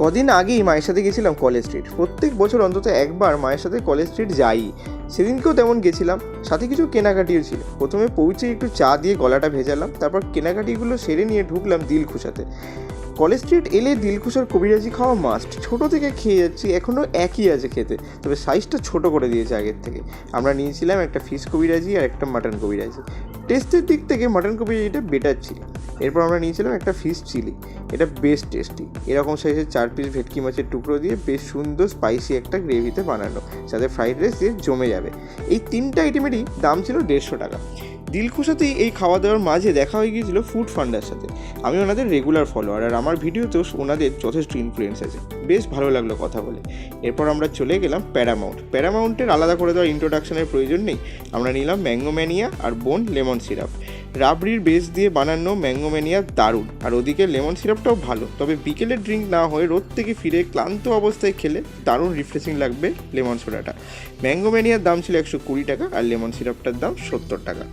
কদিন আগেই মায়ের সাথে গেছিলাম কলেজ স্ট্রিট। প্রত্যেক বছর অন্তত একবার মায়ের সাথে কলেজ স্ট্রিট যাই। সেদিনকেও তেমন গেছিলাম, সাথে কিছু কেনাকাটিও ছিল। প্রথমে পৌঁছে একটু চা দিয়ে গলাটা ভেজালাম, তারপর কেনাকাটিগুলো সেরে নিয়ে ঢুকলাম দিলখুশাতে। কলেজ স্ট্রিট এলে দিলখুশার কবিরাজি খাওয়া মাস্ট। ছোটো থেকে খেয়ে যাচ্ছি, এখনও একই আছে খেতে, তবে সাইজটা ছোট করে দিয়েছে আগের থেকে। আমরা নিয়েছিলাম একটা ফিশ কবিরাজি আর একটা মাটন কবিরাজি। টেস্টের দিক থেকে মাটন কবিরাজিটা বেটার ছিল। এরপর আমরা নিয়েছিলাম একটা ফিশ চিলি, এটা বেশ টেস্টি। এরকম সাইজের 4 পিস ভেটকি মাছের টুকরো দিয়ে বেশ সুন্দর স্পাইসি একটা গ্রেভিতে বানানো, সাথে ফ্রাইড রাইস দিয়ে জমে যাবে। এই 3টা আইটেমেরই দাম ছিল 150 টাকা। দিলখুশাতেই এই খাওয়া দাওয়ার মাঝে দেখা হয়ে গিয়েছিল ফুড ফান্ডার সাথে। আমি ওনাদের রেগুলার ফলোয়ার, আর আমার ভিডিওতেও ওনাদের যথেষ্ট ইনফ্লুয়েন্স আছে। বেশ ভালো লাগলো কথা বলে। এরপর আমরা চলে গেলাম প্যারামাউন্টের আলাদা করে দেওয়ার ইন্ট্রোডাকশনের প্রয়োজন নেই। আমরা নিলাম ম্যাঙ্গো ম্যানিয়া আর বোন লেমন সিরাপ। রাবড়ির বেস দিয়ে বানানো ম্যাঙ্গো ম্যানিয়া দারুণ, আর ওদিকে লেমন সিরাপটাও ভালো। তবে বিকেলের ড্রিঙ্ক না হয়ে রোদ থেকে ফিরে ক্লান্ত অবস্থায় খেলে দারুণ রিফ্রেশিং লাগবে লেমন সোডাটা। ম্যাঙ্গো ম্যানিয়ার দাম ছিল 120 টাকা, আর লেমন সিরাপটার দাম 70 টাকা।